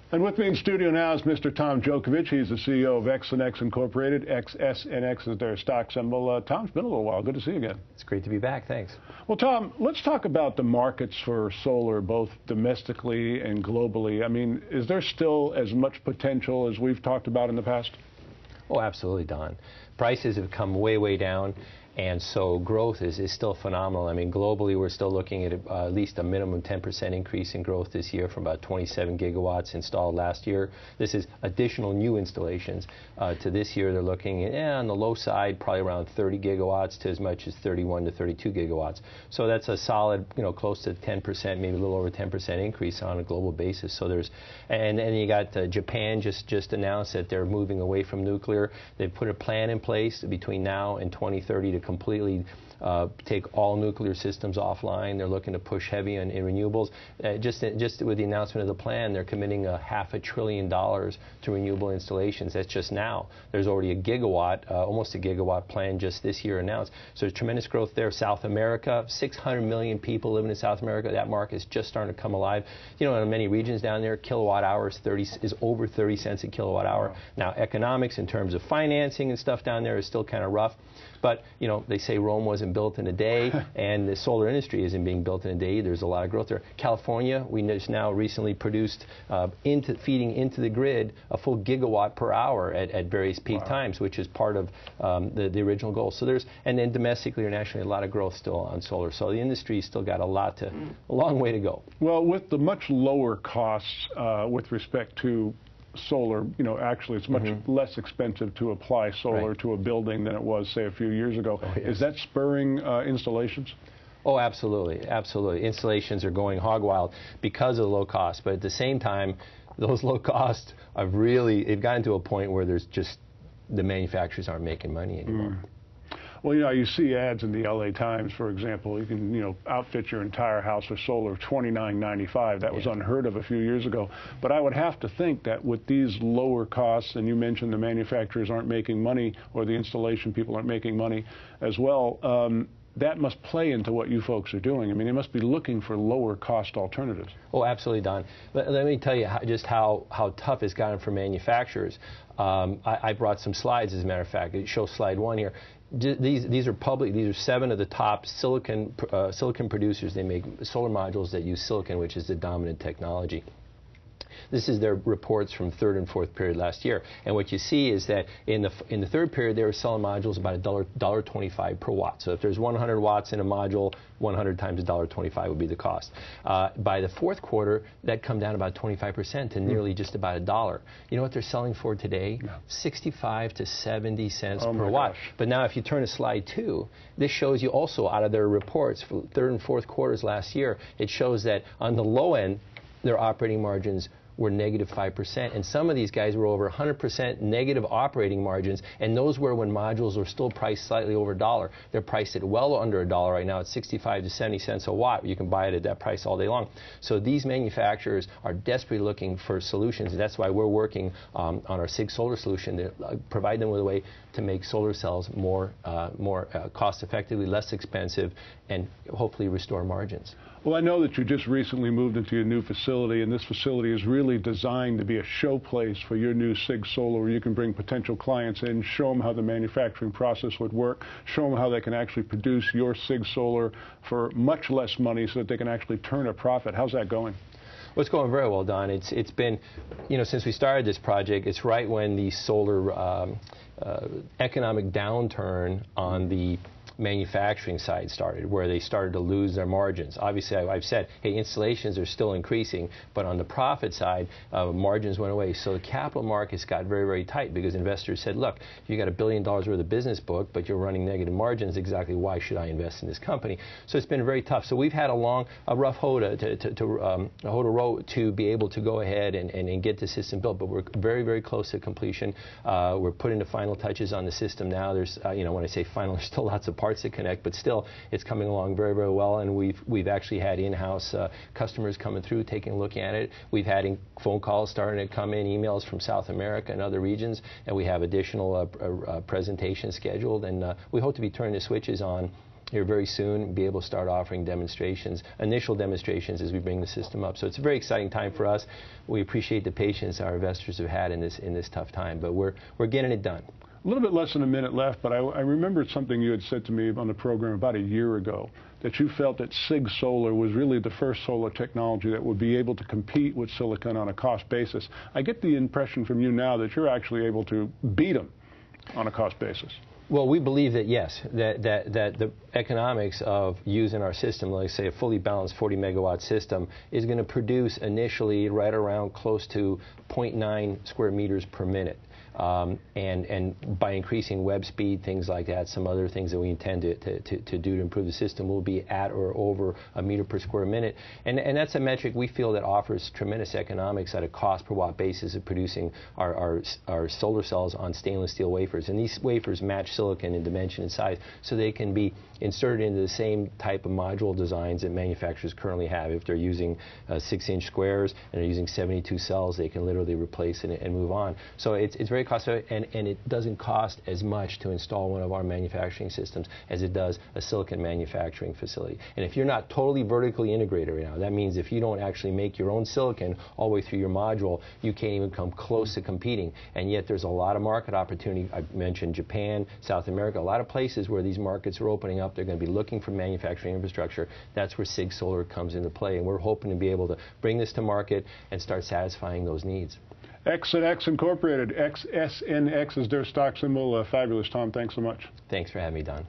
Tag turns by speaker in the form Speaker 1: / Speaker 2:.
Speaker 1: And with me in studio now is Mr. Tom Djokovic. He's the CEO of XSNX Incorporated. XSNX is their stock symbol. Tom, it's been a little while. Good to see you again.
Speaker 2: It's great to be back. Thanks.
Speaker 1: Well, Tom, let's talk about the markets for solar, both domestically and globally. I mean, is there still as much potential as we've talked about in the past?
Speaker 2: Oh, absolutely, Don. Prices have come way, way down. And so growth is still phenomenal. I mean, globally, we're still looking at least a minimum 10% increase in growth this year from about 27 gigawatts installed last year. This is additional new installations. To this year, they're looking at, on the low side, probably around 30 gigawatts to as much as 31 to 32 gigawatts. So that's a solid, close to 10%, maybe a little over 10% increase on a global basis. So there's, and then you got Japan just announced that they're moving away from nuclear. They've put a plan in place between now and 2030 to completely take all nuclear systems offline. They're looking to push heavy in renewables. Just with the announcement of the plan, they're committing $500 billion to renewable installations. That's just now. There's already a gigawatt, almost a gigawatt plan just this year announced. So there's tremendous growth there. South America, 600 million people living in South America. That market is just starting to come alive. In many regions down there, kilowatt hours is over 30 cents a kilowatt hour. Now, economics in terms of financing and stuff down there is still kind of rough. But, they say Rome wasn't built in a day, and the solar industry isn't being built in a day. There's a lot of growth there. California, we just now recently produced, feeding into the grid, a full gigawatt per hour at various peak times, which is part of the original goal. So and then domestically or nationally, a lot of growth still on solar. So the industry's still got a long way to go.
Speaker 1: Well, with the much lower costs with respect to solar, actually it's much less expensive to apply solar to a building than it was, say, a few years ago.
Speaker 2: Oh, yes.
Speaker 1: Is that spurring installations?
Speaker 2: Oh, absolutely, absolutely. Installations are going hog wild because of the low cost, but at the same time, those low costs they've gotten to a point where the manufacturers aren't making money anymore.
Speaker 1: Well, you see ads in the LA Times, for example. You can, outfit your entire house with solar, $29.95. That was unheard of a few years ago. But I would have to think that with these lower costs, and you mentioned the manufacturers aren't making money, or the installation people aren't making money as well, that must play into what you folks are doing. I mean, they must be looking for lower cost alternatives.
Speaker 2: Oh, absolutely, Don. Let me tell you just how tough it's gotten for manufacturers. I brought some slides, as a matter of fact. It shows slide 1 here. These are public. These are 7 of the top silicon producers. They make solar modules that use silicon, which is the dominant technology. This is their reports from third and fourth period last year. And what you see is that in the third period, they were selling modules about $1.25 per watt. So if there's 100 watts in a module, 100 times $1.25 would be the cost. By the fourth quarter, that come down about 25% to nearly just about $1. You know what they're selling for today? 65 to 70 cents per watt. Gosh. But now if you turn to slide 2, this shows you also out of their reports for third and fourth quarters last year, it shows that on the low end, their operating margins were negative 5%, and some of these guys were over 100% negative operating margins, and those were when modules were still priced slightly over $1. They're priced at well under $1 right now at 65 to 70 cents a watt. You can buy it at that price all day long. So these manufacturers are desperately looking for solutions, and that's why we're working on our CIGSolar solution to provide them with a way to make solar cells more cost effectively, less expensive, and hopefully restore margins.
Speaker 1: Well, I know that you just recently moved into your new facility, and this facility is really designed to be a showplace for your new CIGSolar, where you can bring potential clients in, show them how the manufacturing process would work, show them how they can actually produce your CIGSolar for much less money so that they can actually turn a profit. How's that going?
Speaker 2: Well, it's going very well, Don. It's been, since we started this project, it's right when the solar economic downturn on the manufacturing side started, where they started to lose their margins. Obviously, I've said, hey, installations are still increasing, but on the profit side, margins went away. So the capital markets got very, very tight because investors said, look, you got $1 billion worth of business book, but you're running negative margins. Exactly why should I invest in this company? So it's been very tough. So we've had a rough hoe to row to be able to go ahead and get the system built, but we're very, very close to completion. We're putting the final touches on the system now. There's, when I say final, there's still lots of parts to connect, but still it's coming along very, very well, and we've actually had in-house customers coming through, taking a look at it. We've had phone calls starting to come in, emails from South America and other regions, and we have additional presentations scheduled, and we hope to be turning the switches on here very soon, be able to start offering demonstrations, initial demonstrations as we bring the system up. So it's a very exciting time for us. We appreciate the patience our investors have had in this tough time, but we're getting it done.
Speaker 1: A little bit less than a minute left, but I remembered something you had said to me on the program about a year ago, that you felt that CIGSolar was really the first solar technology that would be able to compete with silicon on a cost basis. I get the impression from you now that you're actually able to beat them on a cost basis.
Speaker 2: Well, we believe that, yes, that the economics of using our system, like say a fully balanced 40 megawatt system, is going to produce initially right around close to 0.9 square meters per minute. And by increasing web speed, things like that, some other things that we intend to do to improve the system, will be at or over a meter per square minute. And that's a metric we feel that offers tremendous economics at a cost per watt basis of producing our solar cells on stainless steel wafers. And these wafers match silicon in dimension and size, so they can be inserted into the same type of module designs that manufacturers currently have. If they're using 6-inch squares and they're using 72 cells, they can literally replace it and move on. So it's very cost-effective, and it doesn't cost as much to install one of our manufacturing systems as it does a silicon manufacturing facility. And if you're not totally vertically integrated right now, that means if you don't actually make your own silicon all the way through your module, you can't even come close to competing. And yet there's a lot of market opportunity. I mentioned Japan, South America, a lot of places where these markets are opening up. They're going to be looking for manufacturing infrastructure. That's where CIGSolar comes into play, and we're hoping to be able to bring this to market and start satisfying those needs.
Speaker 1: XSNX Incorporated, XSNX is their stock symbol. Fabulous, Tom. Thanks so much.
Speaker 2: Thanks for having me, Don.